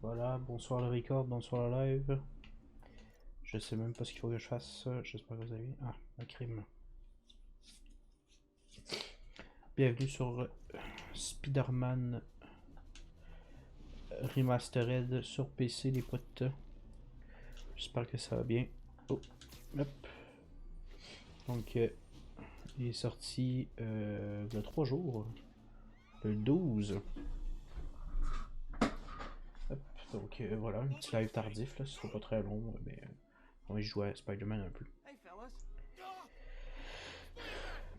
Voilà, bonsoir le record, bonsoir le live. Je sais même pas ce qu'il faut que je fasse. J'espère que vous avez. Ah, un crime. Bienvenue sur Spider-Man Remastered sur PC, les potes. J'espère que ça va bien. Oh, hop. Donc, il est sorti il y a 3 jours. Le 12. Hop, donc voilà, un petit live tardif, là, ce sera pas très long, mais on va jouer à Spider-Man un peu.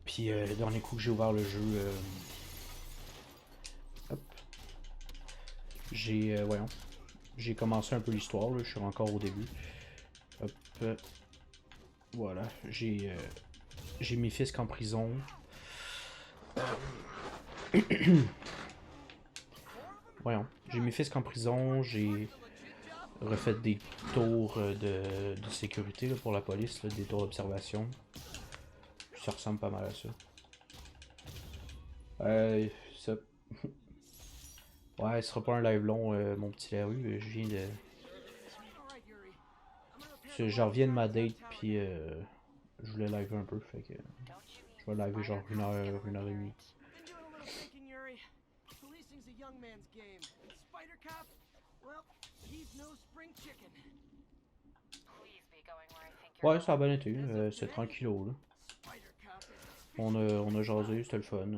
Puis le dernier coup que j'ai ouvert le jeu, hop, voyons, j'ai commencé un peu l'histoire, je suis encore au début. Hop, voilà, j'ai mis Fisk en prison. Voyons, j'ai mis Fisk en prison, j'ai refait des tours de sécurité là, pour la police, là, des tours d'observation. Ça ressemble pas mal à ça. Ça... Ouais, ce sera pas un live long, mon petit Larue. Je viens de... Je reviens de ma date, puis je voulais live un peu, fait que je vais live genre une heure et demie. Ouais, ça a bien été, c'est tranquillou là. On a jasé, c'était le fun.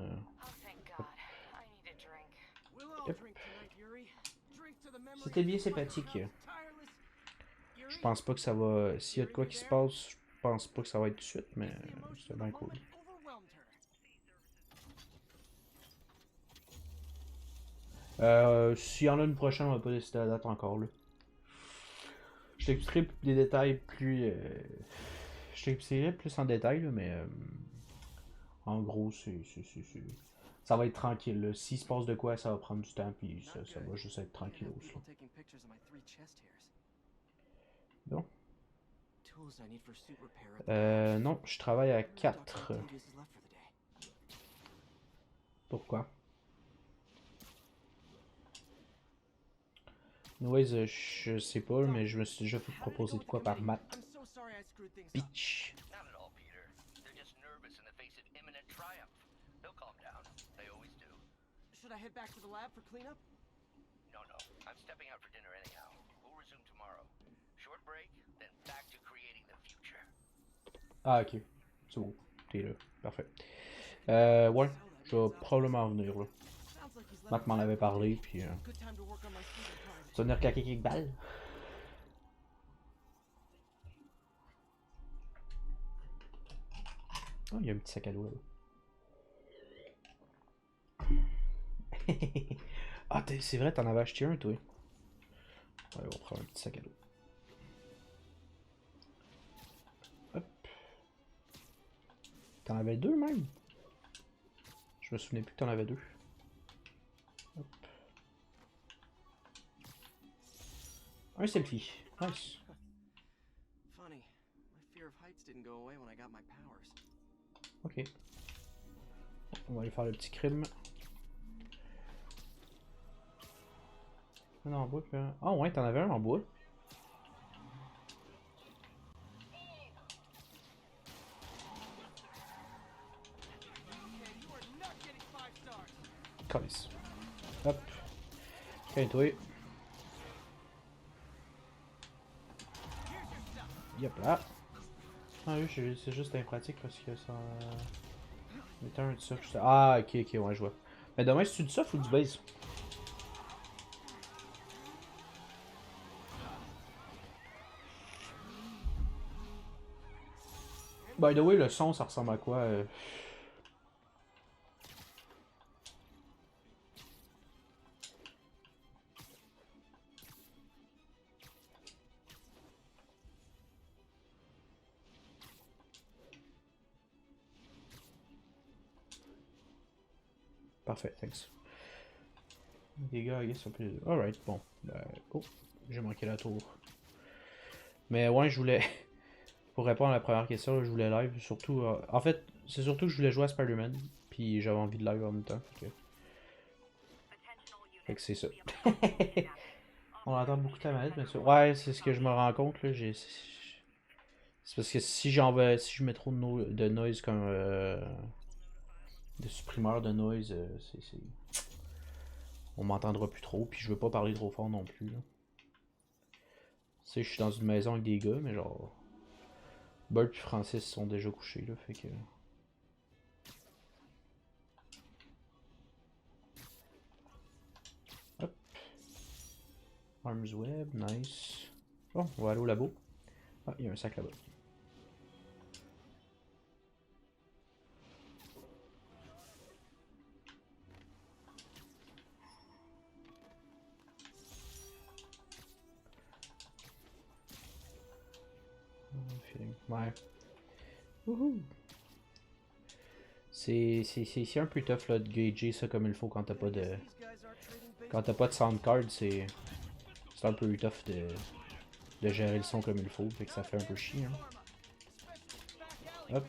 Yep. C'était bien sympathique. Je pense pas que ça va... S'il y a de quoi qui se passe, je pense pas que ça va être tout de suite, mais c'était bien cool. S'il y en a une prochaine, on va pas décider la date encore là. Je t'expliquerai des détails plus... Je t'expliquerai plus en détail, là, mais en gros, ça va être tranquille. S'il se passe de quoi, ça va prendre du temps, puis ça va juste être tranquille. Bon. Non, je travaille à 4. Pourquoi? Anyways, je sais pas, mais je me suis déjà fait proposer de quoi par Matt. Bitch. Should I head back to the lab for cleanup? No. I'm stepping out for dinner anyhow. We'll resume tomorrow. Short break, then back to creating the future. Ah, ok. C'est bon. T'es là. Parfait. Ouais. Je vais probablement venir, là. Matt m'en avait parlé, puis... Tu vas venir claquer quelques balles? Oh, il y a un petit sac à dos, là. Ah, c'est vrai, t'en avais acheté un, toi. Ouais, on va prendre un petit sac à dos. Hop. T'en avais deux, même? Je me souvenais plus que t'en avais deux. Hop. Un selfie. Nice. Funny. My fear of heights didn't go away when I got my powers. Ok. On va aller faire le petit crime. Un en bois, puis un... Ah ouais, t'en avais un en bois. Calice. Hop. Calme-toi. Yep là. Ah oui, c'est juste impratique parce que ça... Mettez un de ça. Ah, ok, ouais, je vois. Mais demain, c'est-tu du soft ou du base? By the way, le son, ça ressemble à quoi? Parfait, thanks. Les gars, I guess, un peu... Alright, bon. Oh, j'ai manqué la tour. Mais ouais, je voulais... Pour répondre à la première question, je voulais live, surtout... En fait, c'est surtout que je voulais jouer à Spider-Man, puis j'avais envie de live en même temps, fait que c'est ça. On entend beaucoup ta manette, bien sûr. Ouais, c'est ce que je me rends compte, là. C'est parce que si si je mets trop de noise comme de supprimeur de noise, on m'entendra plus trop, puis je veux pas parler trop fort non plus, là. Tu sais, je suis dans une maison avec des gars, mais genre Bert et Francis sont déjà couchés, là, fait que... Hop. Arms Web, nice. Bon, on va aller au labo. Ah, il y a un sac là-bas. Ouais. Wouhou! C'est un peu tough là, de gager ça comme il faut quand t'as pas de... Quand t'as pas de sound card, c'est un peu tough de gérer le son comme il faut, fait que ça fait un peu chier. Hein. Hop.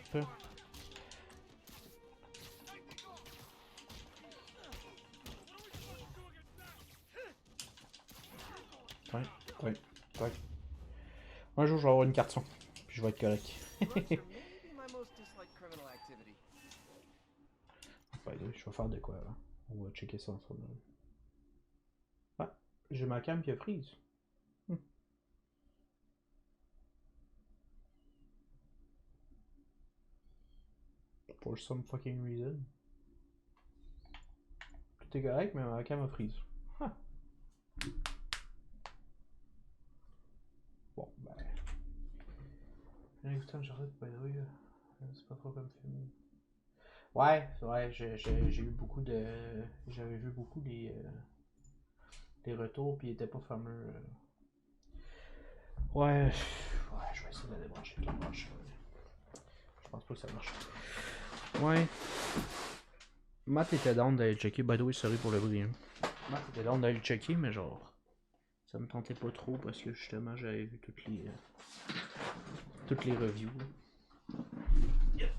Ouais, ouais, ouais. Un jour je vais avoir une carte son, puis je vais être correct. Ouais, je vais faire de quoi là? On va checker ça ensemble. Ah, j'ai ma cam qui a freeze. For some fucking reason. Tout est correct, mais ma cam a freeze. Huh. Bon, ben. Putain, j'arrête, by the way. C'est pas trop comme film. Ouais, j'ai eu beaucoup de. J'avais vu beaucoup des retours, puis ils étaient pas fameux. Ouais, je vais essayer de la débrancher. Je pense pas que ça marche. Ouais. Matt était down d'aller checker. By the way, sorry pour le bruit. Hein. Matt était down d'aller checker, mais genre. Ça me tentait pas trop parce que justement j'avais vu toutes les reviews. Yep.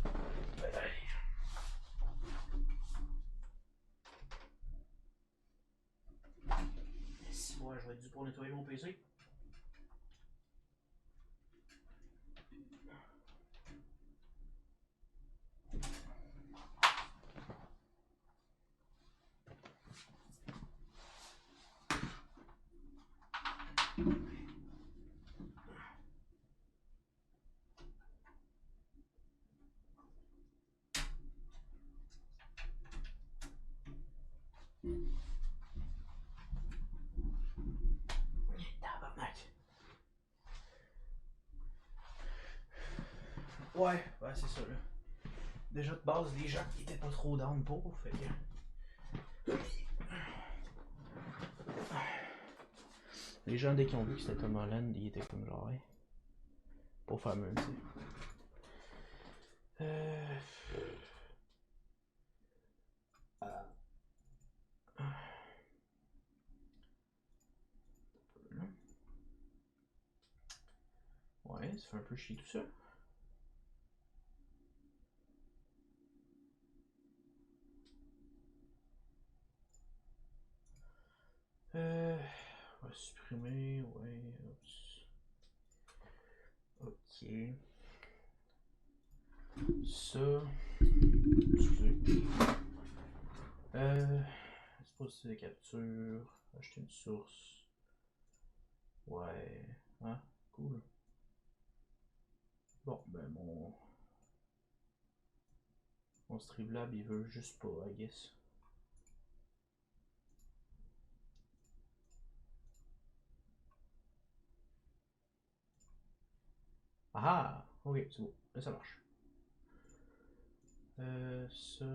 Ouais, je vais être dû pour nettoyer mon PC. Ouais, c'est ça là. Déjà de base, les gens qui étaient pas trop down pour, fait que. Les gens, dès qu'ils ont vu que c'était Tom Holland, ils étaient comme genre, ouais, pas fameux, tu sais. Ouais, ça fait un peu chier tout ça. On va supprimer, ouais. Ok. Ça. Excusez. Dispositif de capture. Acheter une source. Ouais. Hein? Cool. Bon, ben mon Streamlab il veut juste pas, I guess. Ah! Ok, c'est bon. Là ça marche. Ça.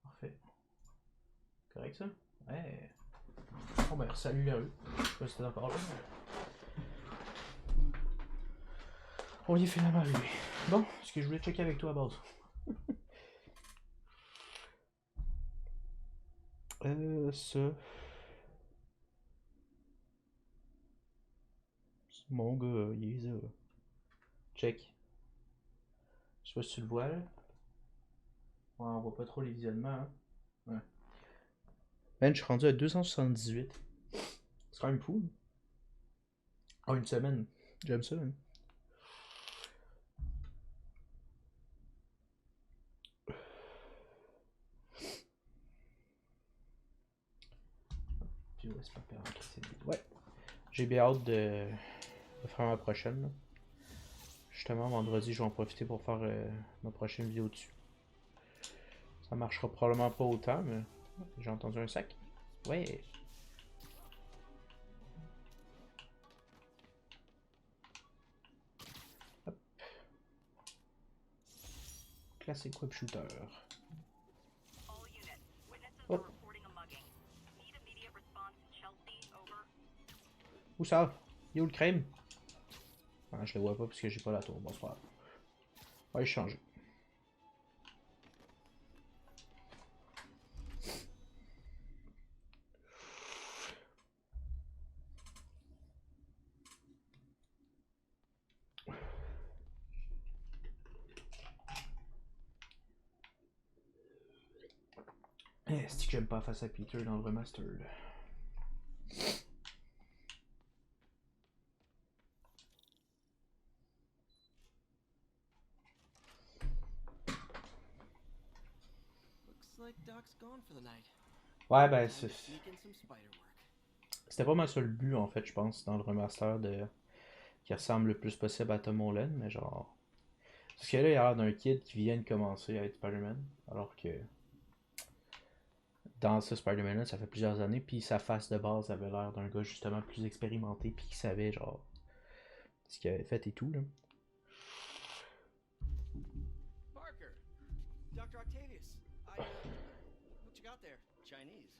Parfait. Correct ça? Ouais. Bon ben, salut la rue. Je sais pas si t'es encore là. On y est finalement arrivé. Bon, ce que je voulais checker avec toi à base. Ça. Mon gars, il est là. Check. Je sais pas si tu le vois là. Ouais, on voit pas trop les visionnements. Hein. Ouais. Ben, je suis rendu à 278. quand même fou. En une semaine. J'aime ça. Hein. Puis ouais, c'est pas pire. Ouais. J'ai bien hâte de faire ma prochaine. Là. Justement, vendredi, je vais en profiter pour faire ma prochaine vidéo dessus. Ça marchera probablement pas autant, mais j'ai entendu un sac. Ouais. Hop. Classic web shooter. Hop. Où ça? Il est où le crème? Ah, je le vois pas parce que j'ai pas la tour. Bon, c'est pas grave. On va changer. C'est que j'aime pas face à Peter dans le remastered. Looks like Doc's gone for the night. Ouais, ben, Time to sneak in some spider work. c'était pas mal ça le but, en fait, je pense, dans le remaster, de qui ressemble le plus possible à Tom Holland, mais genre... Parce que là, il y a l'air d'un kid qui vient de commencer à être Spider-Man, alors que... Dans ce Spider-Man-là, ça fait plusieurs années, puis sa face de base avait l'air d'un gars justement plus expérimenté, puis qui savait, genre, ce qu'il avait fait et tout, là. Parker! Dr. Octavius! what you got there? Chinese.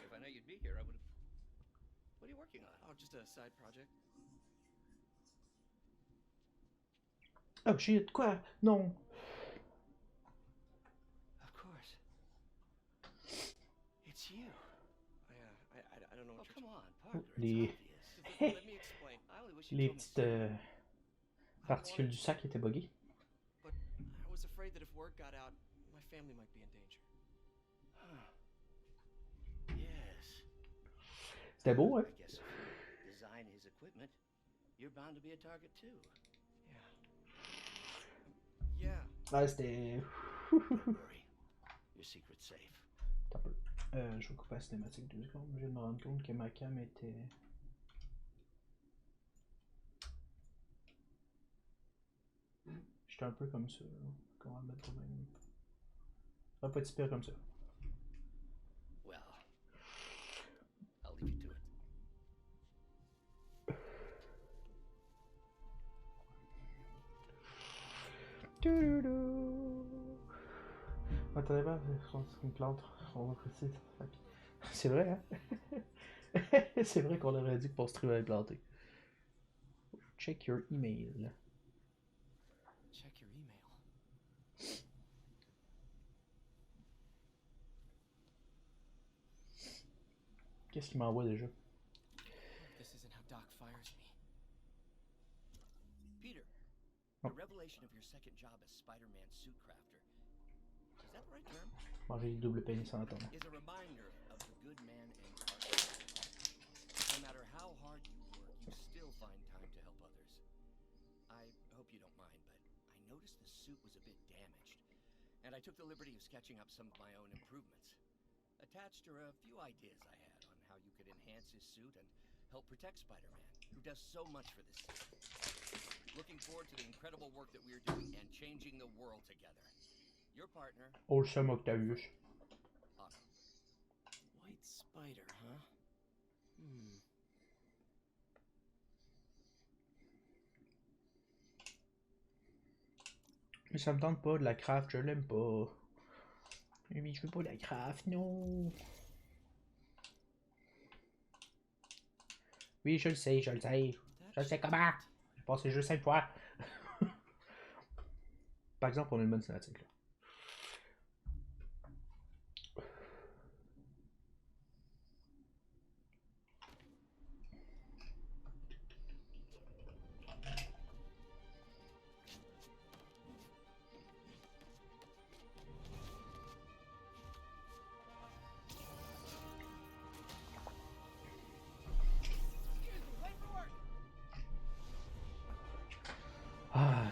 If I know you'd be here, I would have. What are you working on? Oh, just a side project. Oh shit, quoi? Non! Of course. It's you. I don't know what Oh, you're come on, Parker. Les, It's obvious. Let me explain. I only wish you les told me petites sooner. particules du sac étaient buggées. But I was afraid that if word got out, my family might be in danger. Yes. C'était beau, hein? I guess if you design his equipment, you're bound to be a target too. Yeah. Ah, c'était... Don't worry. Your secret's safe. Attends un peu. Je vais couper la cinématique 2 secondes. Je viens de me rendre compte que ma cam était... J'étais un peu comme ça. Là. Comment le mettre même? Ça va pas être si pire comme ça. Well, I'll leave you to it. Attendez pas, c'est une plante. On va préciser. C'est vrai, hein? C'est vrai qu'on aurait dit que Postry va être planté. Check your email. Check your email. Qu'est-ce qu'il m'envoie déjà? This isn't how Doc fires me. Peter, Oh. the revelation of your second job as Spider-Man suit crafter. Is that the right term? Manger le double pénis en attendant. Is a reminder of the good man and Parker. No matter how hard you work, you still find time to help others. I hope you don't mind, but I noticed the suit was a bit damaged, and I took the liberty of sketching up some of my own improvements. Attached are a few ideas I had on how you could enhance his suit and help protect Spider-Man, who does so much for this city. Looking forward to the incredible work that we're doing and changing the world together. Your partner, Wholesome Octavius. Otto. White spider, huh? Mais ça me tente pas de la craft, je l'aime pas. Mais je veux pas la craft, non. Oui, je le sais, je le sais. Je sais comment. J'ai passé juste 5 fois. Par exemple, on a une bonne cinématique là.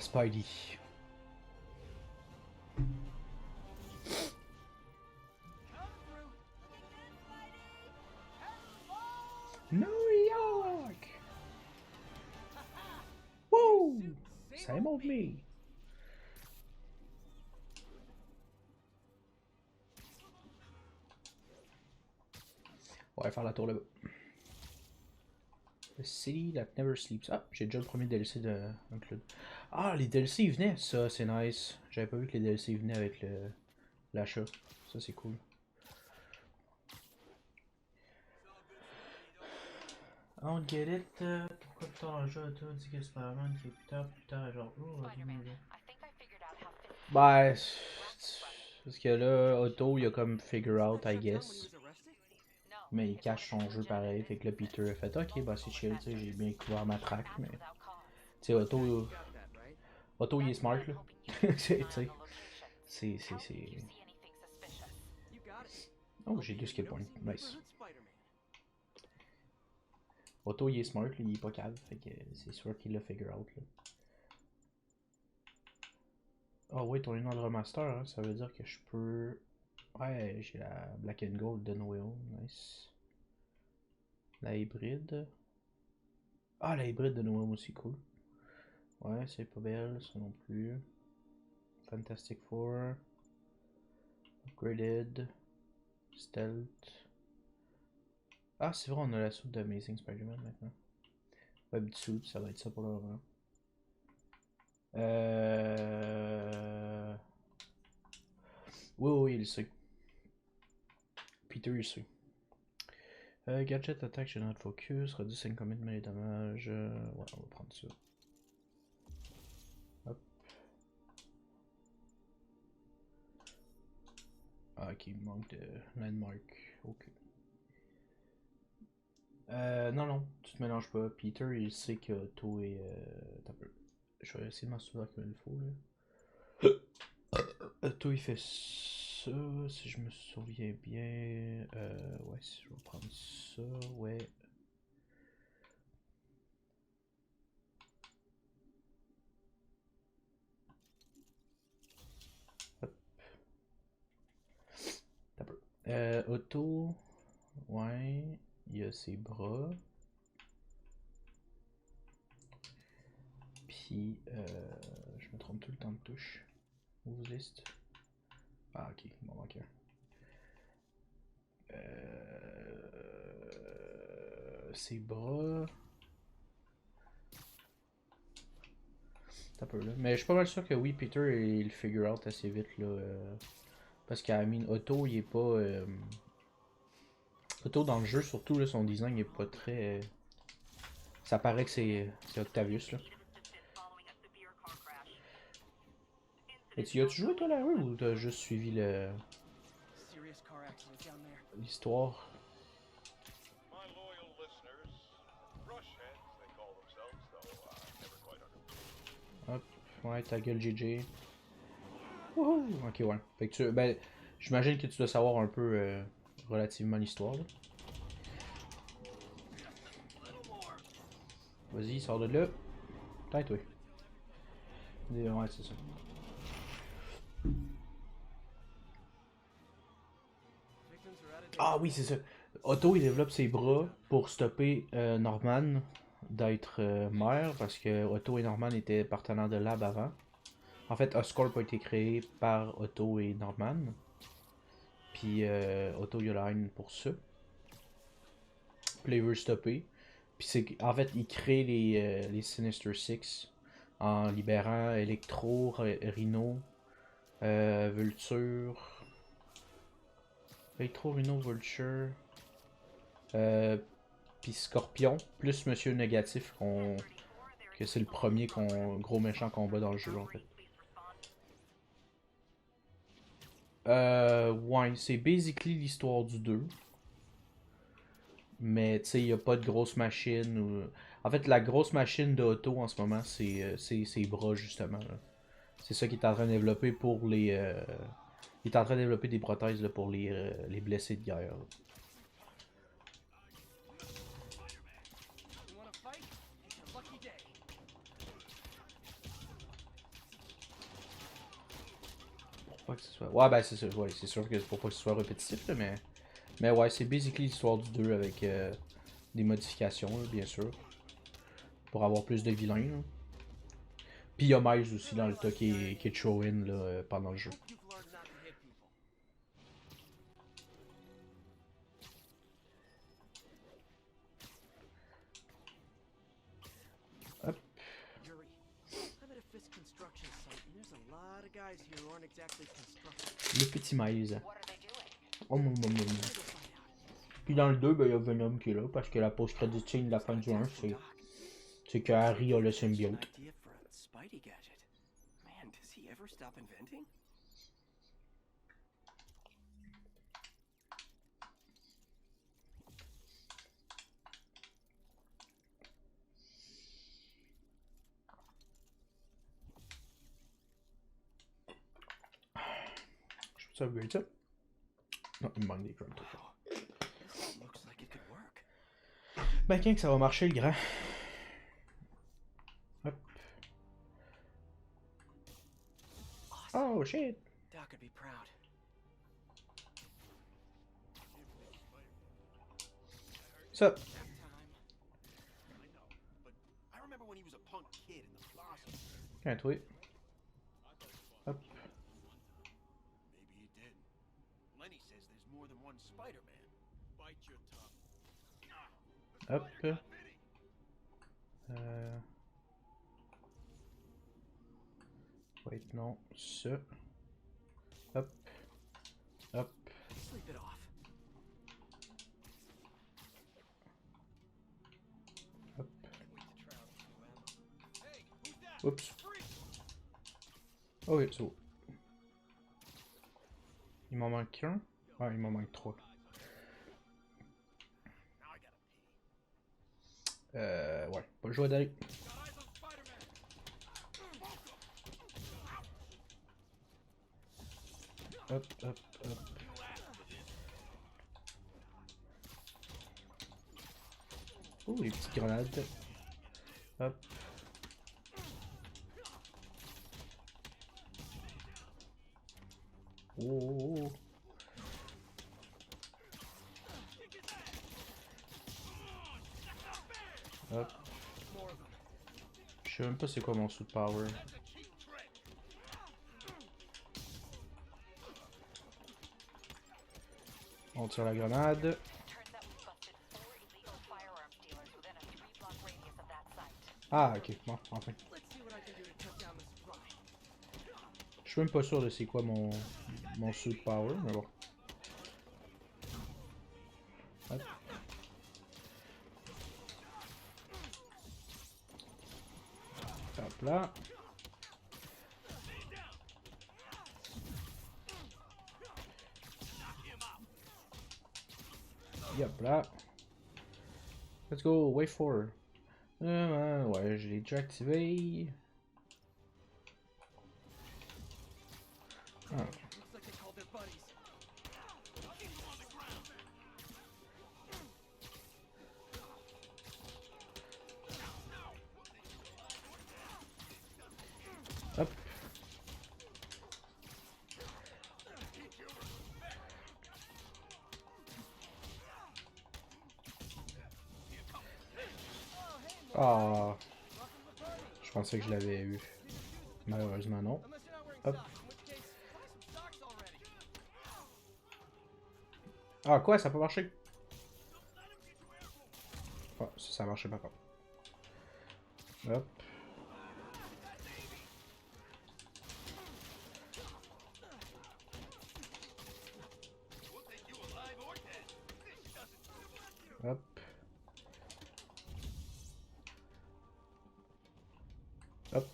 Spidey. New York! Woo! Same old me. On va faire la tour là-bas. The City That Never Sleeps. Ah, j'ai déjà le premier DLC de Include. Ah, les DLC ils venaient, ça c'est nice. J'avais pas vu que les DLC venaient avec l'achat. Ça c'est cool. On get it. Pourquoi plus tard dans le jeu, Otto dit que Spider-Man qui est plus tard, genre. Oh, bah, parce que là, Otto il a comme figure out, I guess. Mais il cache son jeu pareil. Fait que là, Peter a fait ok, bah c'est chill, tu sais, j'ai bien couvert ma track, mais. Tu sais, Otto il est smart là. Tu sais, c'est. Oh, j'ai 2 skill points. Nice. Otto il est smart, là, il est pas cave, fait que c'est sûr qu'il l'a figure out là. Ah ouais, on est dans le remaster, hein, ça veut dire que je peux. Ouais, j'ai la Black and Gold de Noéo, nice. La hybride. Ah, la hybride de Noéo aussi, cool. Ouais, c'est pas belle, ça non plus. Fantastic Four. Upgraded. Stealth. Ah, c'est vrai, on a la suite d'Amazing Spider-Man maintenant. Websuit, ça va être ça pour le moment. Oui, il sait. Peter, il sait. Gadget Attack General Focus, réduit 5 combien de mêlée dommages. Ouais, on va prendre ça. Hop. Ah, ok, il manque de landmark. Ok. Non, tu te mélanges pas. Peter, il sait que Otto est. T'as peu. Je vais essayer de m'en souvenir comme il faut là. Otto, il fait ça, si je me souviens bien. Ouais, si je vais prendre ça, ouais. Hop. T'as peu. Otto, ouais, il a ses bras. Puis, je me trompe tout le temps de touche. Move list. Ah, ok, il m'en manque un. Ses bras. T'as peu là. Mais je suis pas mal sûr que oui, Peter il le figure out assez vite là. Parce qu'à Otto, il est pas. Otto dans le jeu, surtout là, son design il est pas très. Ça paraît que c'est Octavius là. Et tu as-tu joué toi la rue ou t'as juste suivi l'histoire? Hop, ouais, ta gueule GG. Wouhou! Ok, ouais. Fait que tu. Ben, j'imagine que tu dois savoir un peu relativement l'histoire là. Vas-y, sors de là. Peut-être, oui. Ouais, c'est ça. Ah oui, c'est ça. Otto, il développe ses bras pour stopper Norman d'être maire parce que Otto et Norman étaient partenaires de lab avant. En fait, Oscorp a été créé par Otto et Norman. Puis Otto, il a la haine pour ça. Puis il veut stopper. Puis en fait, il crée les Sinister Six en libérant Electro, Rhino, Vulture. Electro, Rhino, Vulture. Puis Scorpion, plus Monsieur Négatif, que c'est le premier gros méchant qu'on bat dans le jeu en fait. Ouais, c'est basically l'histoire du 2. Mais tu sais, il n'y a pas de grosse machine. En fait, la grosse machine de Otto en ce moment, c'est ses bras justement. C'est ça qu'il est en train de développer pour les. Il est en train de développer des prothèses là, pour les blessés de guerre. Là. pas que ce soit... Ouais, ben c'est ça, ouais, c'est sûr que c'est pour pas que ce soit répétitif, là, mais... Mais ouais, c'est basically l'histoire du 2 avec des modifications, là, bien sûr. Pour avoir plus de vilains, là. Puis il y a Miles aussi dans le tas qui est throw-in là, pendant le jeu. You've learned not to hit people. Hop. Yuri, I'm at a Fisk construction site, and there's a lot of guys here who aren't exactly construction. Le petit Miles. What are they doing? Oh mon mon mon. We'll find out. Puis dans le 2, ben il y a Venom qui est là, parce que la post-credit scene de la fin du 1, c'est que Harry a le symbiote. Idea for a Spidey gadget. Man, does he ever stop inventing? Je peux upgrade ça? Non, il me manque des crumbs. This looks like it could work. Ben quand que ça va marcher le grand? Hop. Oh shit! Doc would be proud. Ça. Time. I know, but I remember when he was a punk kid in the plaza. Tiens, toi. Hop. Maybe he did. Lenny says there's more than one Spider-Man. Bite your tongue. Hop. Wait, non. Ça. Hop. Hop. Sleep it off. Hop. Hey, who's that? Oups. Freak! Oh oui, c'est bon. Il m'en manque un? Ah, il m'en manque trois. Now I gotta pee. Ouais. Pas le choix d'aller. Got eyes on Spider-Man. Hop, hop, hop. Oh, les petites grenades. Hop. Oh, oh, oh. Hop. Je sais même pas c'est quoi mon suit power. On tire la grenade. Turns out we busted 4 illegal firearms dealers within a 3-block radius of that site. Ah, ok, bon, enfin. Let's see what I can do to cut down the supply. Je suis même pas sûr de c'est quoi mon suit power, mais bon. Hop. Hop là. Hop là. Let's go, wait for. Ouais, je l'ai déjà activé. Ah. Looks like they called their buddies. Hop. Ah. Je pensais que je l'avais eu. Malheureusement non. Unless you're not wearing Hop. socks, in which case, buy some socks already. Ah quoi, ça a pas marché? Ah, ça a marché par contre. Hop. Hop. Hop.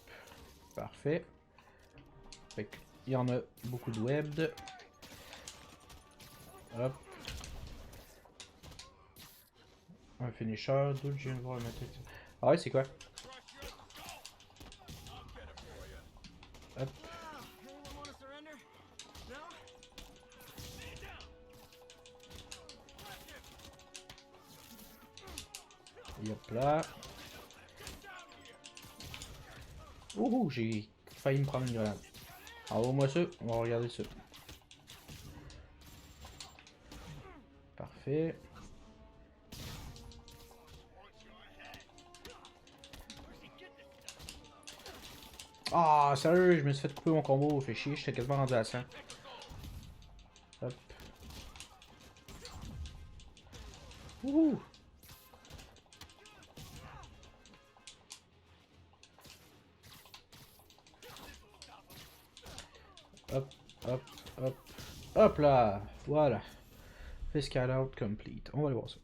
Parfait. Fait que, il y en a beaucoup de web. Hop. Un finisher. D'où je viens de voir le mettre. Ah ouais, c'est quoi? Hop. Anyone want to surrender? No? Et hop là. Ouh, j'ai failli me prendre une grenade. Envoie-moi ça, on va regarder ça. Parfait. Ah, sérieux, je me suis fait couper mon combo, fait chier, j'étais quasiment rendu à 100. Hop. Wouhou! Hop, hop, hop. Hop là! Voilà. Fiscal out complete. On va aller voir ça.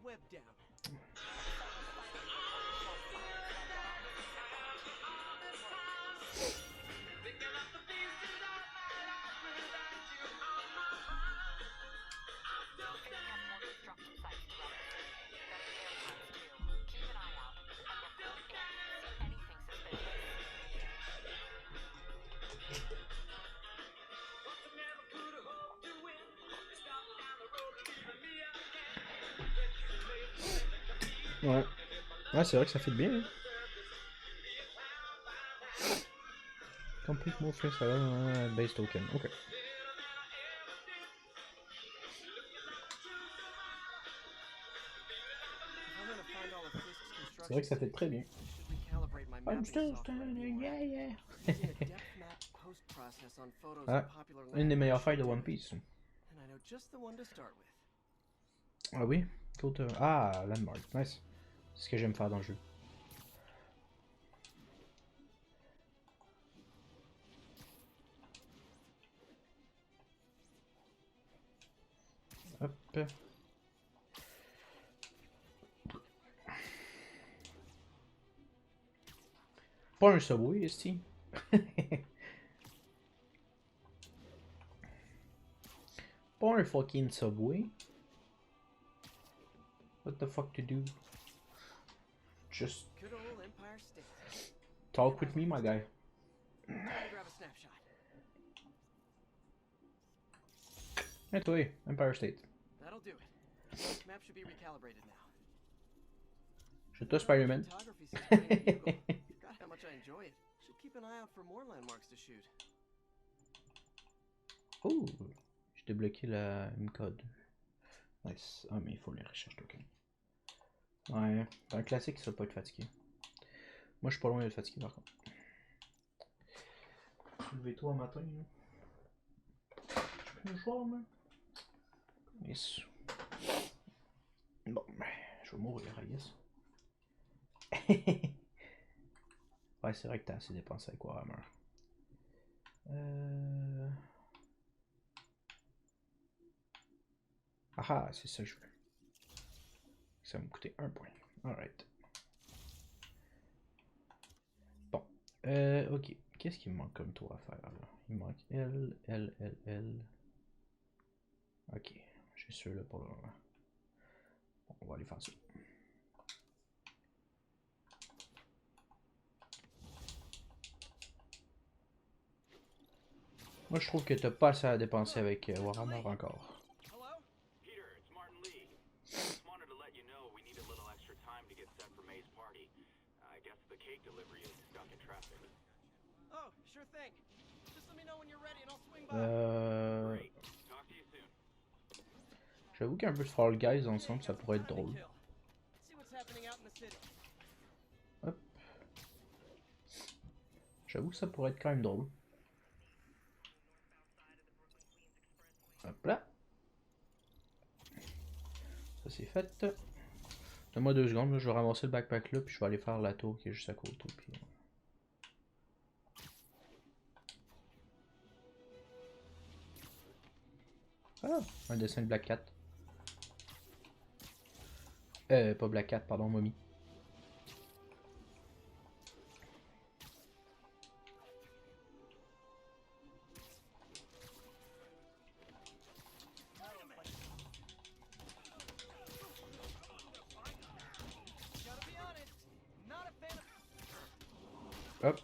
Web down. Ouais. Ouais, c'est vrai que ça fait bien. Hein. Complete more face base token. Ok. C'est vrai que ça fait très bien. I'm still standing, yeah, yeah. Ah, une des meilleures failles de One Piece. Ah oui? Ah, Landmark, nice. C'est ce que j'aime faire dans le jeu. Hop. Pas un Subway, ici. Pas un fucking Subway. What the fuck to do? Just talk with me, my guy. Et toi, Empire State. That'll do it. Map should be recalibrated now. Je suis Spider-Man. Forgot how much I enjoy it. Should keep an eye out for more landmarks to shoot. Oh, j'ai débloqué la M-code. Nice. Ah, mais il faut les recherches tokens. Ouais, un classique, ça va pas être fatigué. Moi, je suis pas loin d'être fatigué par contre. Levez-toi matin. Là. Je peux jouer, moi. Yes. Bon, je vais mourir, I guess. Ouais, c'est vrai que t'as assez dépensé avec Warhammer. Ah, c'est ça que je veux. Ça va me coûter 1 point. Alright. Bon. Ok. Qu'est-ce qui me manque comme tour à faire là? Il me manque L, L, L, L. Ok. J'ai ceux-là pour le moment. Bon, on va aller faire ça. Moi, je trouve que t'as pas assez à dépenser avec Warhammer encore. J'avoue qu'un peu de Fall Guys ensemble, ça pourrait être drôle. Hop. J'avoue que ça pourrait être quand même drôle. Hop là. Ça c'est fait. Donne-moi 2 secondes, là, je vais ramasser le backpack là, puis je vais aller faire la tour qui est juste à côté. Puis... Ah, un dessin de Black Cat. Pas Black Cat, pardon, Mommy. Hop.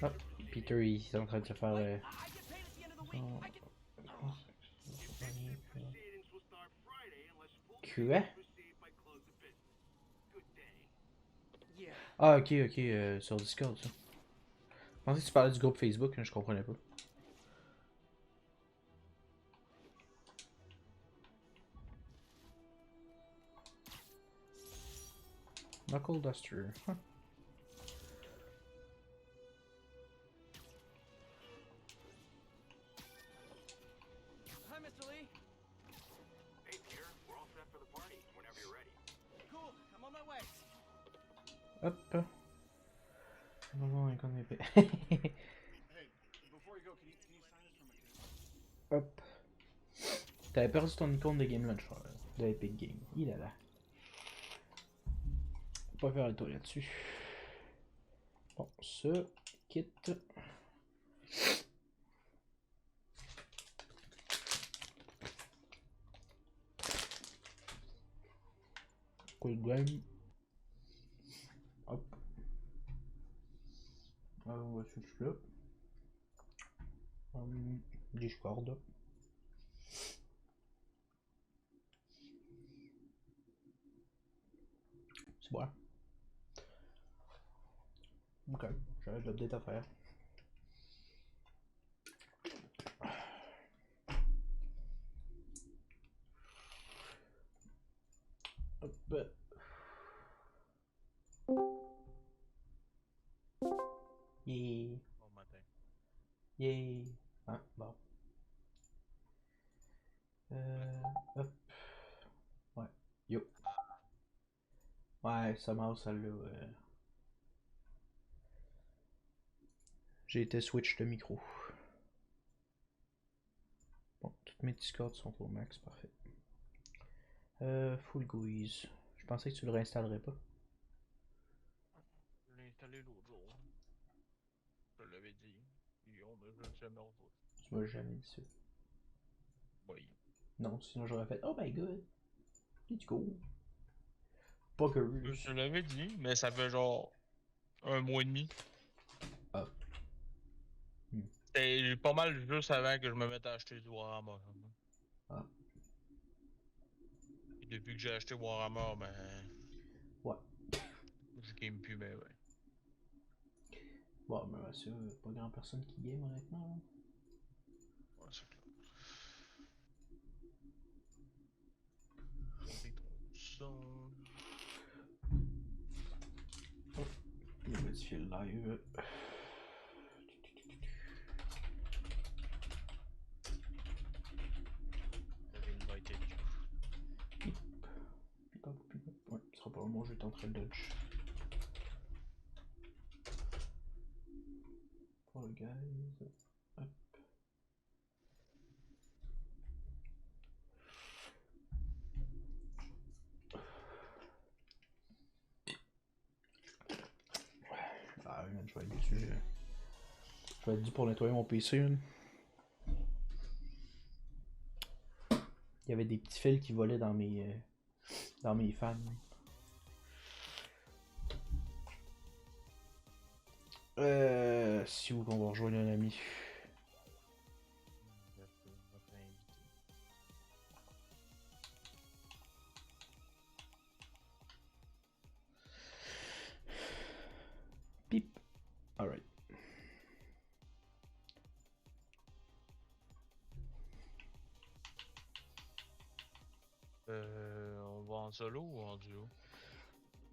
Hop. Peter, il est en train de se faire Quoi? Yeah. Ah, ok, ok, sur Discord, ça. Je pensais que tu parlais du groupe Facebook, hein, je comprenais pas. Knuckle Duster. Huh. Hi, Mr. Lee. Hey, Peter. We're all set for the party whenever you're ready. Cool. I'm on my way. Hop. Non, icône d'épée. Hey, before you go, can you sign us for my Hop. T'avais perdu ton icône de Game Launcher, de Epic Game. Il est là. Faut pas faire le tour là-dessus. Bon, ça, quitte. Cool game. Hop. On va switch là. Discord. C'est bon. Ok, j'avais de l'update à faire. Hop. Yeah. Bon matin. Yeah. Ah, bon. Hop. Ouais. Yo. Ouais, ça marche celle-là. J'ai été switch de micro. Bon, toutes mes Discords sont au max, parfait. Full GUIs. Je pensais que tu le réinstallerais pas. Je l'ai installé l'autre jour. Je l'avais dit. Et on ne l'a jamais revu. Tu m'as jamais dit ça. Oui. Non, sinon j'aurais fait oh my god. Let's go. Poggers. Je l'avais dit, mais ça fait genre 1 mois et demi. Ah. C'était pas mal juste avant que je me mette à acheter du Warhammer. Ah. Et depuis que j'ai acheté Warhammer, ben. Ouais. Je game plus, ben ouais. Bon, mais ça, pas grand personne qui game honnêtement. Là. Ouais, c'est clair. C'est trop ça. Je vais modifier le live. J'avais invité Pip. Pip. Ouais, ce sera pas un bon jeu, en train de dodge. Fall Guys. Hop. Ah oui, man, je vais être dessus. Je vais être dû pour nettoyer mon PC. Hein. Il y avait des petits fils qui volaient dans mes fans. Si vous qu'on va rejoindre un ami. Pip. Alright. On va en solo ou en duo?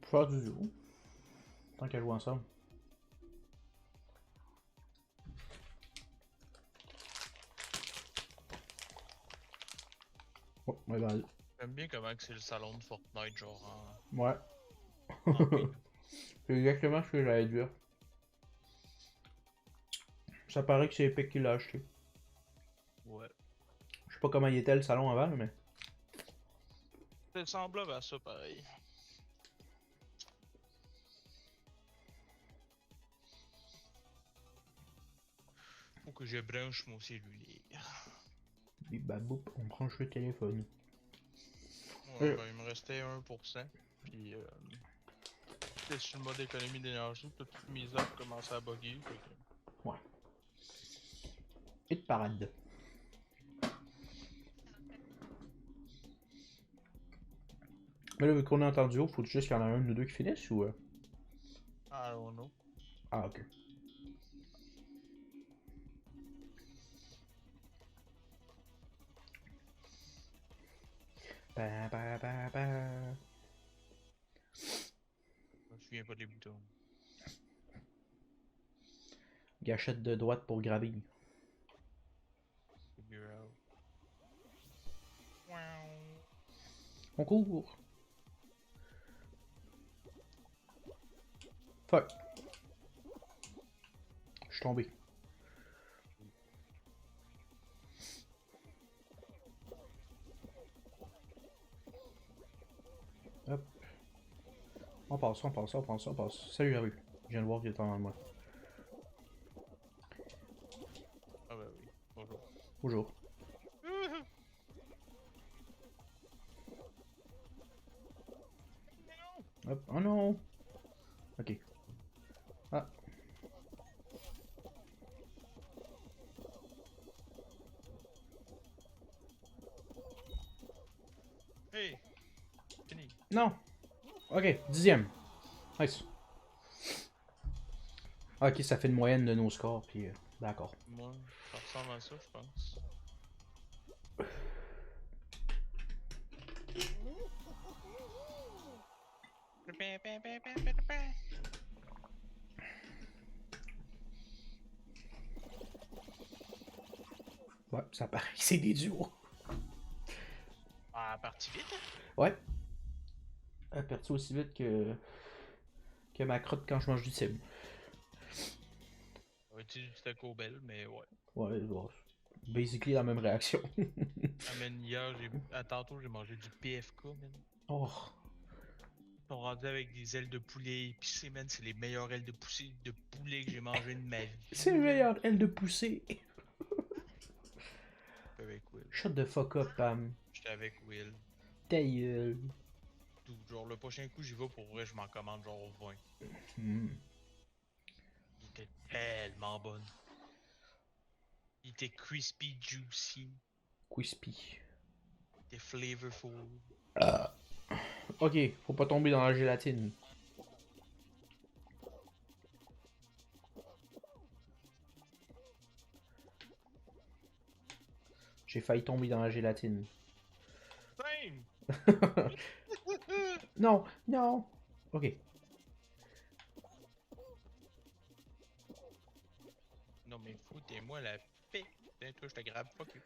Pour faire du duo. Tant qu'à jouer ensemble. Oh, my bad. J'aime bien comment que c'est le salon de Fortnite, genre en. Ouais. en mini. C'est exactement ce que j'allais dire. Ça paraît que c'est Epic qui l'a acheté. Ouais. Je sais pas comment il était le salon avant, mais. C'est semblable à ça, pareil. Faut que je branche mon cellulaire. Bip bap boop, on branche le téléphone. Ouais, ben, il me restait 1%. Puis, c'est sur le mode économie d'énergie, toutes mes apps commençaient à bugger. Fait que... Ouais. Et de parade. Mais là, vu qu'on est en duo, faut juste qu'il y en a un ou deux qui finissent ou. I don't know. Ah, ok. Ba, ba, ba, ba. Je me souviens pas des boutons. Gâchette de droite pour grabber. Figure out. Wow. On court. Fuck. Je suis tombé. Hop. On passe, on passe, on passe, on passe. Salut la rue. Je viens de voir qu'il est en avant de moi. Ah bah oui. Bonjour. Bonjour. Hop. Oh non. Ok. Ah. Hey! Fini. Non. Ok, 10e. Nice. Ok, ça fait une moyenne de nos scores, puis d'accord. Moi, ça ressemble à ça, je pense. Ouais, ça paraît que c'est des duos. Ah, parti vite, hein? Ouais. Aperçu aussi vite que ma crotte quand je mange du cime. On va utiliser du taco bell, mais ouais. Ouais, bon, basically la même réaction. Ah, man, hier, tantôt, j'ai mangé du PFK, man. Oh. Ils sont rendus avec des ailes de poulet épicées, man. C'est les meilleures ailes de poulet que j'ai mangées de ma vie. C'est le meilleur aile de poussée. Avec Will. Shut the fuck up, Pam. J'étais avec Will. Ta gueule. Tout, genre, le prochain coup, j'y vais pour vrai, je m'en commande genre 20. Hmm. Il était tellement bon. Il était crispy, juicy. Crispy. Il était flavorful. Ok, faut pas tomber dans la gélatine. J'ai failli tomber dans la gélatine. Same! Non, non. Ok. Non, mais foutez-moi la paix. Tiens, toi, je te grabe. Fuck you.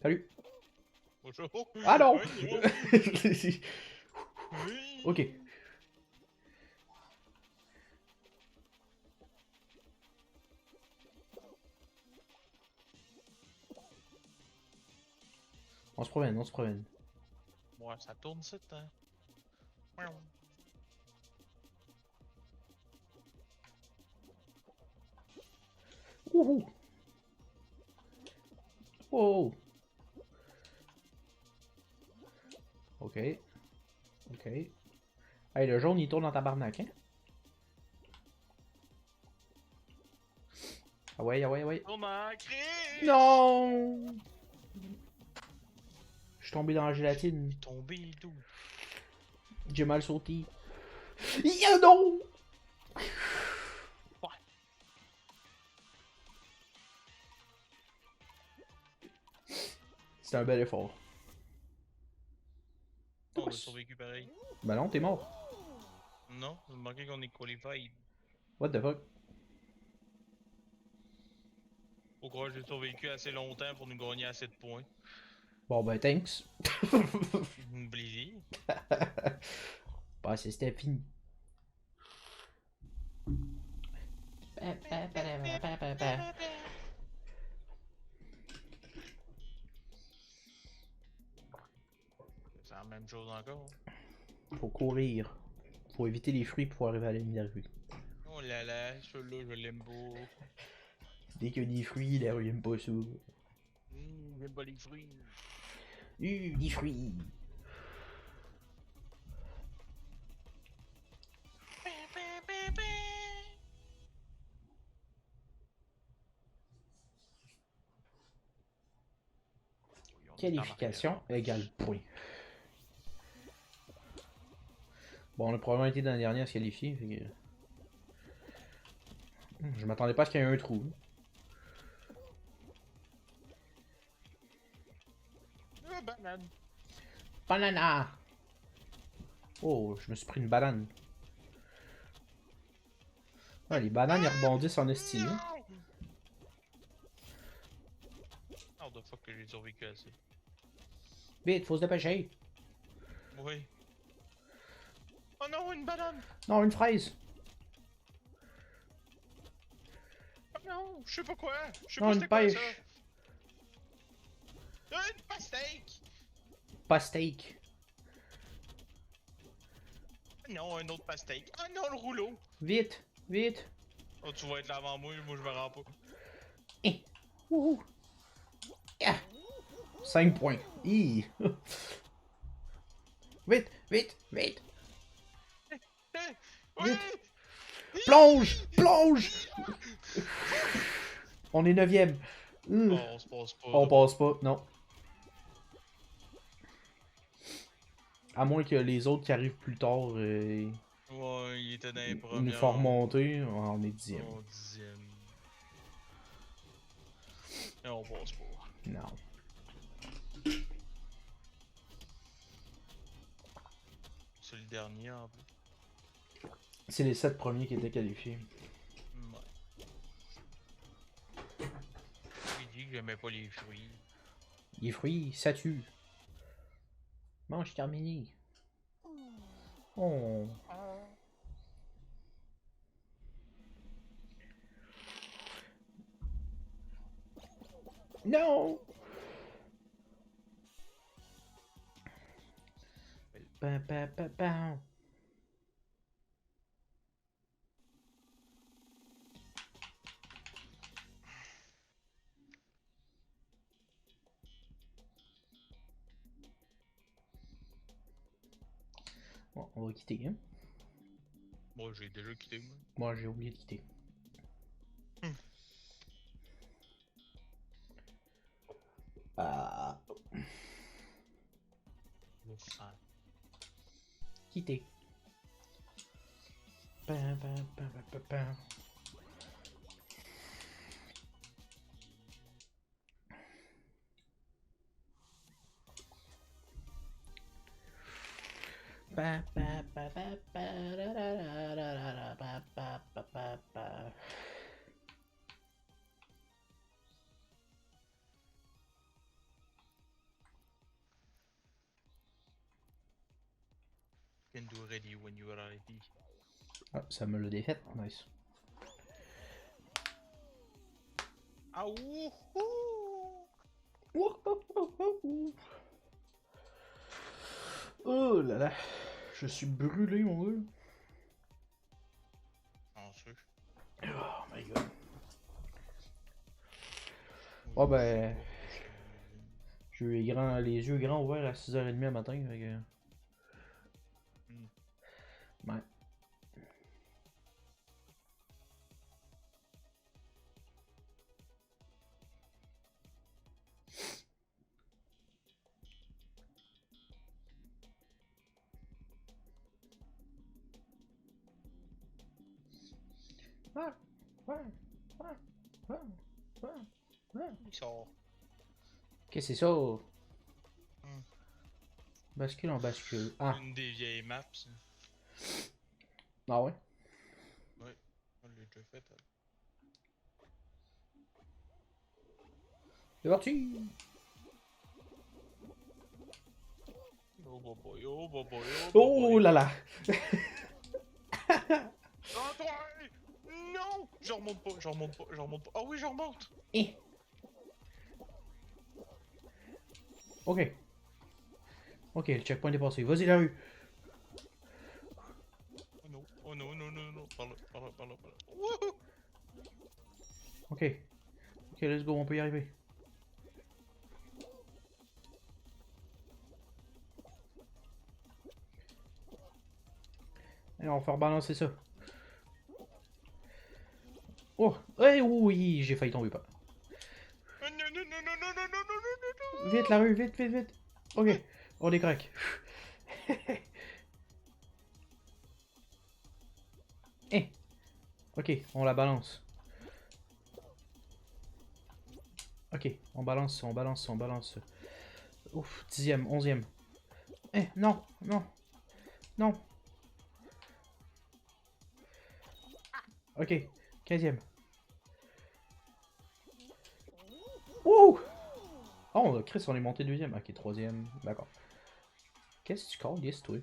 Salut. Bonjour. Ah non. Oui. Ok. On se promène, on se promène. Ouais, ça tourne ça, hein. Miaou. Wouhou. Oh. Ok. Ok. Hey, le jaune il tourne dans ta barnaque, hein? Ah ouais, ah ouais, ah ouais. Oh ma Christ! Non! Je suis tombé dans la gélatine. Tombé et tout. J'ai mal sauté. Ya non! Ouais. C'est un bel effort. On a survécu pareil. Ben non, t'es mort. Non, il manquait qu'on est qualified. What the fuck? Au croire que j'ai survécu assez longtemps pour nous gagner assez de points. Bon ben thanks. Obligé. Bah c'était fini. C'est la même chose encore. Faut courir. Faut éviter les fruits pour arriver à la ligne d'arrivée. Oh là là, celui-là, je l'aime beau. Dès qu'il y a des fruits, la rue aime pas ça. J'aime pas les fruits. Des fruits. Qualification égale point. Bon, on a probablement été dans la dernière à se qualifier. Fait que... Je m'attendais pas à ce qu'il y ait un trou. Ah, banane. Banana! Oh, je me suis pris une banane. Ah, les bananes, ils rebondissent en esti. Hein. How the fuck que j'ai survécu à ça? Vite, faut se dépêcher. Oui. Oh non, une banane! Non, une fraise. Oh non, je sais pas quoi! Je sais Non, pas une c'était quoi ça! pêche. Une pastèque! Pas steak. Non, un autre pastèque. Ah non, le rouleau! Vite, vite. Oh, tu vas être là avant moi je me rends pas. Eh. Wouhou. Ah. 5 points. Hi. Vite, vite, vite. Eh, oui! Vite. Plonge, plonge. On est 9ème. Oh, on se passe pas. On passe pas, non. À moins que les autres qui arrivent plus tard, Ouais, il était dans les ils nous premières. font remonter, on est 10ème. Oh, 10ème. Et on passe pas. Non. C'est le dernier en plus. C'est les 7 premiers qui étaient qualifiés. Ouais. J'ai dit que j'aimais pas les fruits. Les fruits, ça tue. Mange terminé. Oh. Non. Pa, pa, pa, pa. Bon, on va quitter. Hein? Moi, j'ai déjà quitté, moi. Moi, j'ai oublié de quitter. Ah. Quitter. Pa, pa, pa, pa, pa, pa. Pa, pa, pa, pa, pa, ra, ra, ra, ra, ra, ra, pa, pa, pa, pa, pa. Can do ready when you are ready. Ah, ça me l'a défaite. Nice. Ah ouh! Oh là là. Je suis brûlé, mon gars. Chanceux. Oh my god. Oh ben. J'ai eu les yeux grands ouverts à 6h30 le matin. Fait que... Ouais. Il sort. Qu'est-ce que c'est ça? Bascule en bascule. Ah. Une des vieilles maps. Ça. Ah ouais? Ouais, on l'a déjà fait. C'est parti! Oh boboy, oh boboy, oh Oh boboy. là là! Oh toi! Non! Je remonte pas, je remonte pas, je remonte pas. Ah oui, je remonte! Eh. Ok. Ok, le checkpoint est passé. Vas-y, la rue. Oh non, oh non, non, non, non. Par là, par là, par là, par là. Wouhou! Ok. Ok, let's go, on peut y arriver. Et on va faire balancer ça. Oh! Eh oui, j'ai failli tomber pas. Non, non, non, non, non, non, non, non, non, non, Vite, la rue, vite, vite, vite. Ok, on est correct. Eh. Ok, on la balance. Ok, on balance, on balance, on balance. Ouf, 10e, 11e. Eh, non, non, non. Ok, 15e. Ouh! Oh, Chris, on est monté 2e. Ok, 3e. D'accord. Qu'est-ce que tu calls, yes, toi?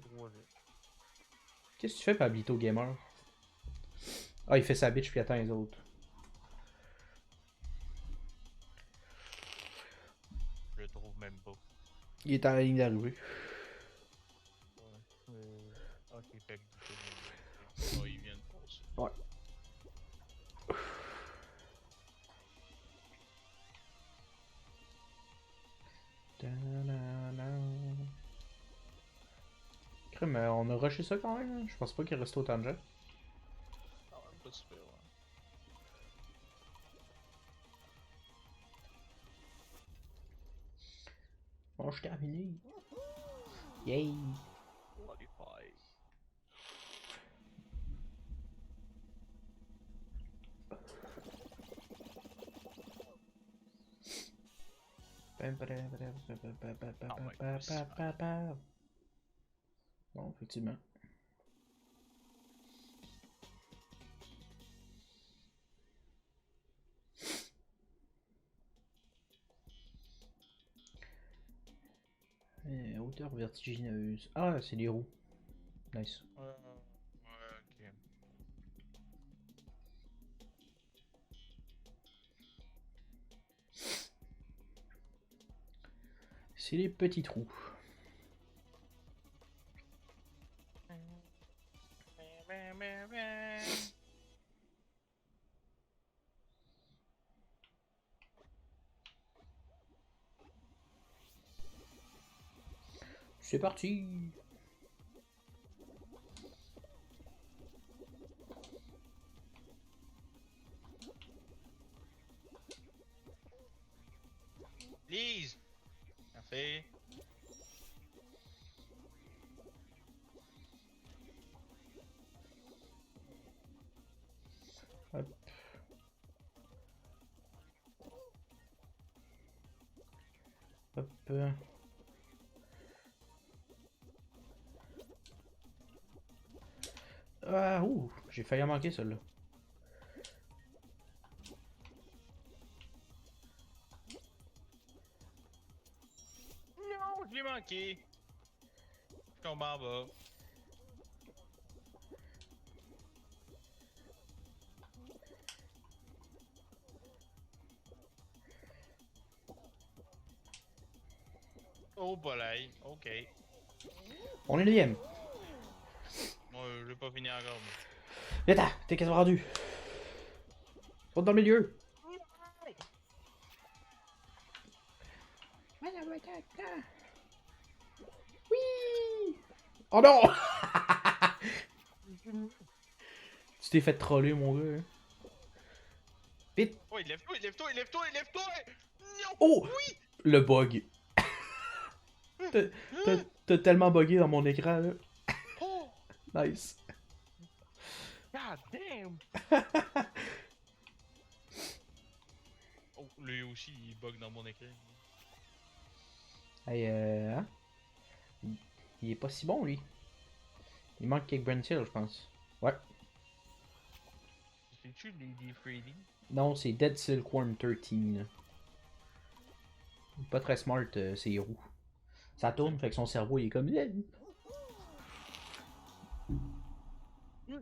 Qu'est-ce que tu fais, Pablito Gamer? Ah, il fait sa bitch puis attend les autres. Je le trouve même pas. Il est en ligne d'arrivée. Ouais. Ok, fait que oh, il vient de passer. Ouais. Crème, on a rushé ça quand même. Hein? Je pense pas qu'il reste autant de gens. Ah ouais, pas super, ouais. Bon, je suis terminé. Yay! Qualify. Bon, effectivement. Hauteur vertigineuse. Ah, c'est des roues. Nice. Ouais, ok. C'est les petits trous. C'est parti. Lise! Merci. Hop. Hop. Ah, ouh, j'ai failli en manquer celle-là. Non, je l'ai manqué. Je tombe en bas. Oh, boleille. Ok. On est 9e. Moi, j'ai pas fini encore. Viens, t'es quasiment rendu. Saute dans le milieu. Oui. Oh non. Tu t'es fait troller, mon gars. Hein. Vite. Oh, il lève-toi, il lève-toi, il lève-toi, il lève-toi! Non! Oh. Oui! Le bug. T'as tellement bugué dans mon écran, là. Oh! Nice. God damn! Oh, lui aussi, il bug dans mon écran. Hey, hein? Il est pas si bon, lui. Il manque Cake Brand Hill, je pense. Ouais. C'est-tu Lady Freddy? Non, c'est Dead Silkworm 13. Pas très smart, ses roues. Ça tourne, fait que son cerveau, il est comme...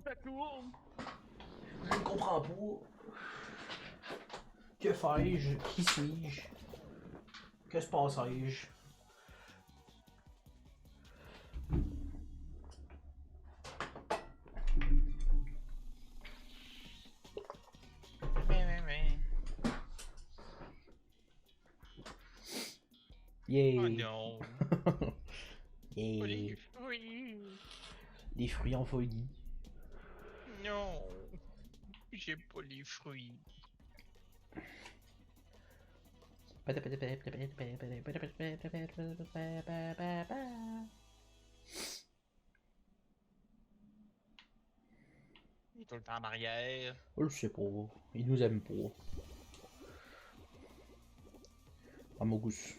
Ça tourne! Je ne comprends pas. Que fais-je? Qui suis-je? Que se passe-je? Yay! Oh non! Yay! Oh, les fruits! Des fruits en folie. Non! J'ai pas les fruits. Il est tout le temps en arrière. Je sais pas. Il nous aime pas. À mon goût. Je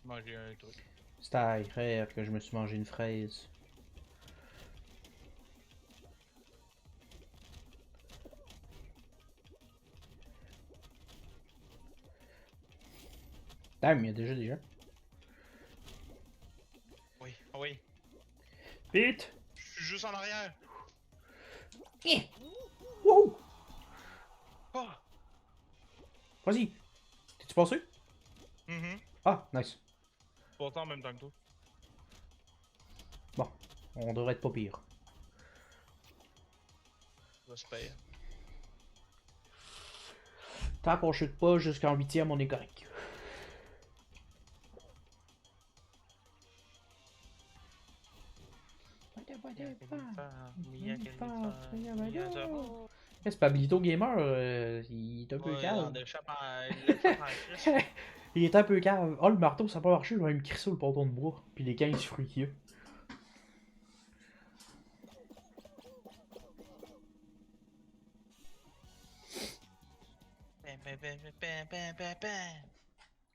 mangeais un truc. C'est à rêve que je me suis mangé une fraise. Damn, il y a déjà des gens. Oui, oui. Vite! Je suis juste en arrière. Wouhou! Oh! Vas-y! T'es-tu passé? Ah, nice. Pas en même temps que toi. Bon, on devrait être pas pire. J'espère. Tant qu'on chute pas jusqu'en 8ème, on est correct. C'est Pablito Gamer, il est un peu calme. Il est un peu calme. Oh, le marteau, ça a pas marché, je vais me crisser sur le ponton de bois. Puis les 15 fruits qu'il y a.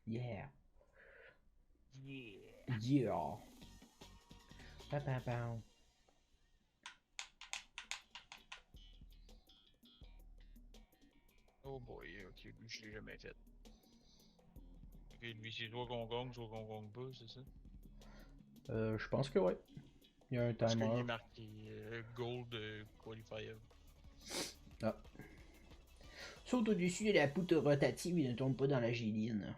Yeah. Yeah. Pa, pa, pa. Oh boy, ok, lui je l'ai jamais fait. Ok, lui c'est soit qu'on gagne pas, c'est ça? Je pense que ouais. Il y a un Parce qu'il timer. est marqué Gold Qualifier. Ah. Saute au-dessus de la poutre rotative et ne tombe pas dans la géline.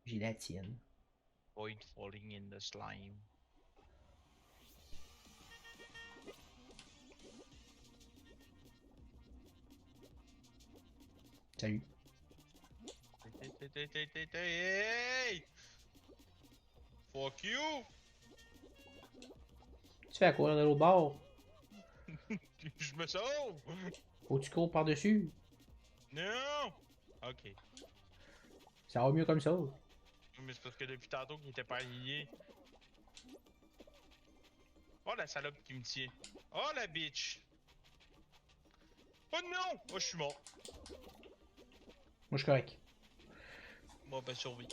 Gélatine. Avoid falling in the slime. Salut. Hey! Fuck you! Tu fais à courir de l'autre bord? Je me sauve! Faut que tu cours par-dessus. Non! Ok. Ça va mieux comme ça. Mais c'est parce que depuis tantôt qu'il était pas aligné. Oh la salope qui me tient. Oh la bitch! Oh non! Oh je suis mort. Moi, je suis correct. Bon ben survie.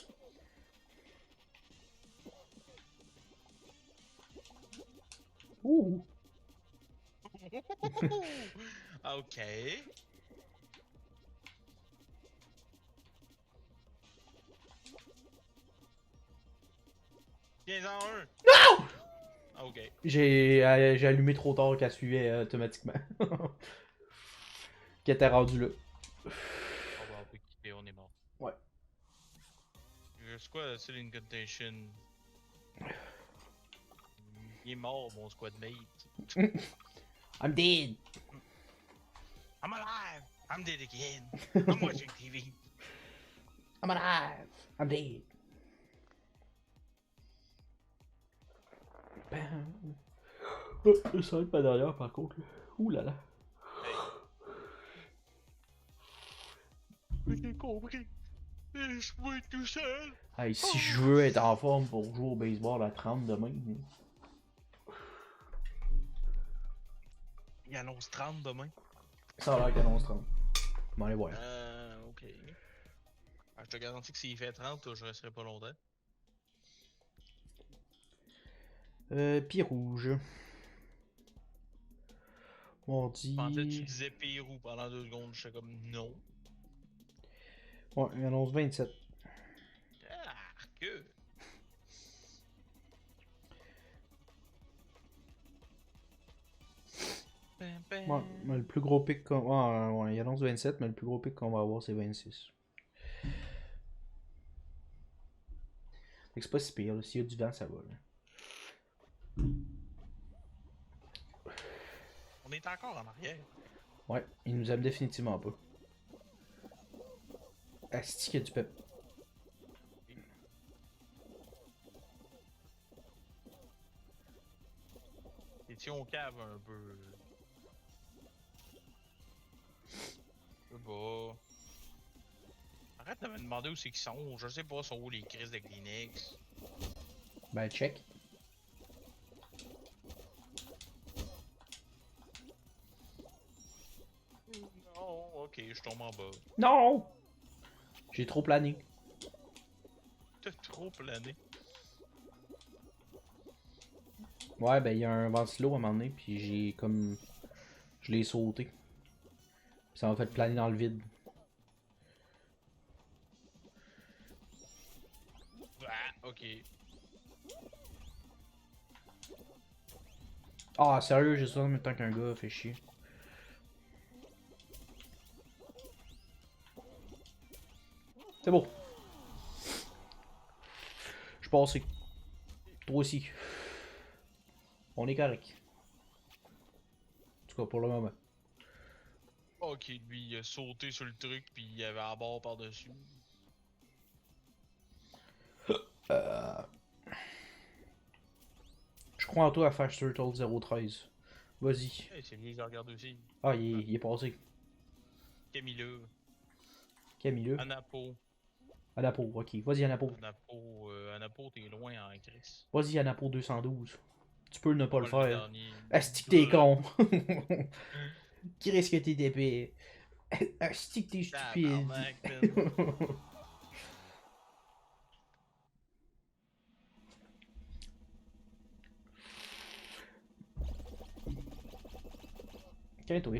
Ouh. Ok. Viens en un. Non! Ok. J'ai allumé trop tard qu'elle suivait automatiquement. Qu'elle était rendue là. On va quitter, on est mort. Ouais. C'est quoi la seule incantation? Il est mort mon squad mate. I'm dead. I'm alive! I'm dead again! I'm watching TV! I'm alive. I'm dead. Bam. Oh, ça va être pas derrière par contre. Ouh là là. J'ai compris! Laisse-moi tout seul! Hey, si je veux être en forme pour jouer au baseball à 30 demain. Il annonce 30 demain. Ça a l'air qu'il annonce 30. Je m'en aller voir. Ok. Ah, je te garantis que s'il fait 30, je resterai pas longtemps. Pied rouge. On dit. Je pensais que tu disais Pérou pendant 2 secondes, je suis comme non. Ouais, il annonce 27. Ah, que. Ouais, mais le plus gros pic qu'on... ouais, il annonce 27, mais le plus gros pic qu'on va avoir, c'est 26. Fait que c'est pas si pire, là. S'il y a du vent, ça va. Là. On est encore en arrière. Ouais, il nous aime définitivement pas. Asti qu'il y a du pep. question cave un peu. Bah. Arrête de me demander où c'est qu'ils sont. Je sais pas, sont où les crises de Kleenex. Ben, check. Non, ok, je tombe en bas. Non! J'ai trop plané. T'as trop plané. Ouais, ben, il y a un ventilo à un moment donné, puis j'ai comme. Je l'ai sauté. Ça m'a fait planer dans le vide. Ah, ok. Ah, sérieux, j'ai ça en même temps qu'un gars, fait chier. C'est beau. Je suis passé. Toi aussi. On est correct. En tout cas, pour le moment. Ok, lui, il a sauté sur le truc, puis il y avait un bord par-dessus. Je crois en toi à Flash Turtle 013. Vas-y. Hey, c'est lui que je regarde aussi. Ah, il est passé. Camilla. Camille. Anapo. Anapo, ok. Vas-y, Anapo. Anapo, t'es loin en crise. Vas-y, Anapo 212. Tu peux ne pas le Moi, le faire. dernier. Asti que t'es con. Qui risque que t'es épais. Asti que t'es stupide. Tabarnak, man. Tiens, toi.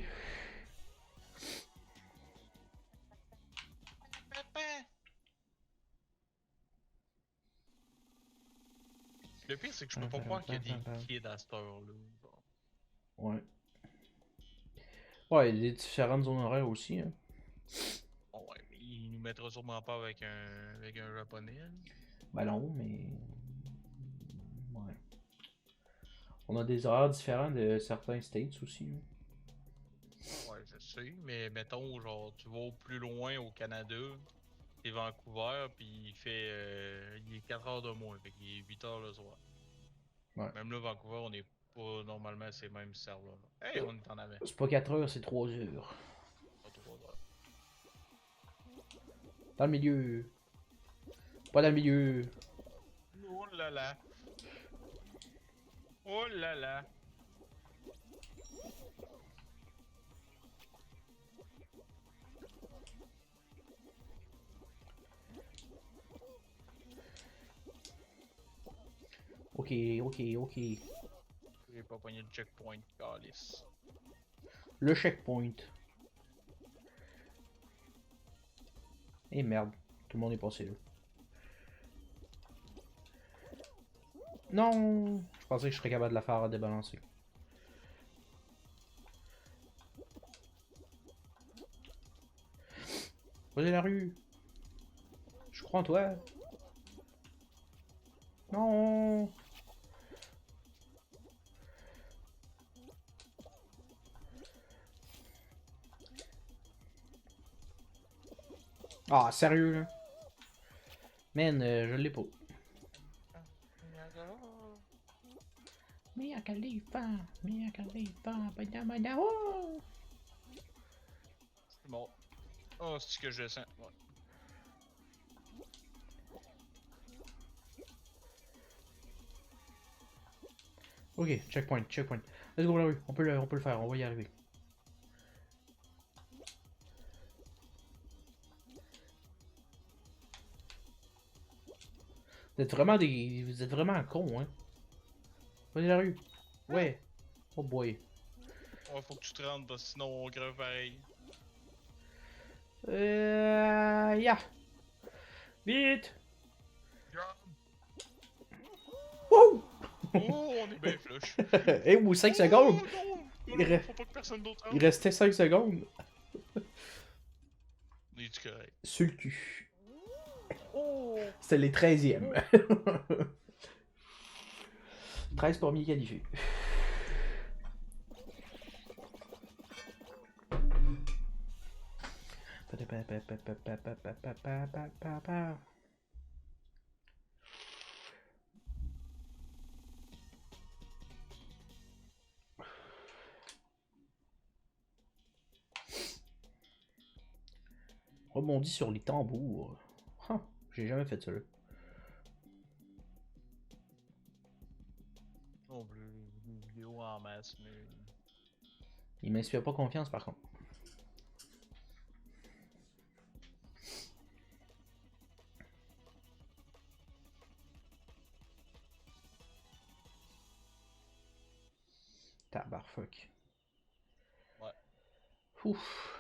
Le pire, c'est que je peux pas croire qu'il y a des kids à cette heure-là. Ouais. Ouais, il y a des différentes zones horaires aussi. Hein. Bon, ouais, mais il nous mettra sûrement pas avec un japonais. Hein. Ben non, mais. Ouais. On a des horaires différents de certains states aussi. Hein. Ouais, je sais, mais mettons, genre, tu vas au plus loin au Canada, c'est Vancouver, puis il est 4 heures de moins, fait qu'il est 8 heures le soir. Ouais. Même là, Vancouver, on est pas normalement ces mêmes serveurs. Hey, on est en avant. C'est pas 4 heures, c'est 3 heures. Pas 3 heures. Dans le milieu. Pas dans le milieu. Oh là là. Oh là là. Ok, ok, ok. J'ai pas pogné le checkpoint, calice. Le checkpoint. Et merde, tout le monde est passé là. Non! Je pensais que je serais capable de la faire à débalancer. Vas-y la rue! Je crois en toi! Non! Ah, sérieux là? Man, je l'ai pas. Mia Khalifa, Mia Khalifa, bada bada oh! C'est bon. Oh, c'est ce que je sens. Ouais. Ok, checkpoint, checkpoint. Let's go la rue, on peut le faire, on va y arriver. Vous êtes vraiment cons, hein. Vas-y la rue. Ouais. Oh boy. Ouais, faut que tu te rendes parce que sinon on crève pareil. Yeah. Vite. Jump. Wouh! Oh, on est bien flush. Eh, ou 5 secondes. Non, Il reste- faut pas que personne d'autre Il rentre. restait 5 secondes. On est-tu correct? Sur le cul. Oh! C'était les 13e. 13 premiers qualifiés. Rebondis sur les tambours. Huh, j'ai jamais fait ça là. Non plus, une vidéo en masse, mais. Il m'inspire pas confiance par contre. Tabarfuck. Ouais. Ouf.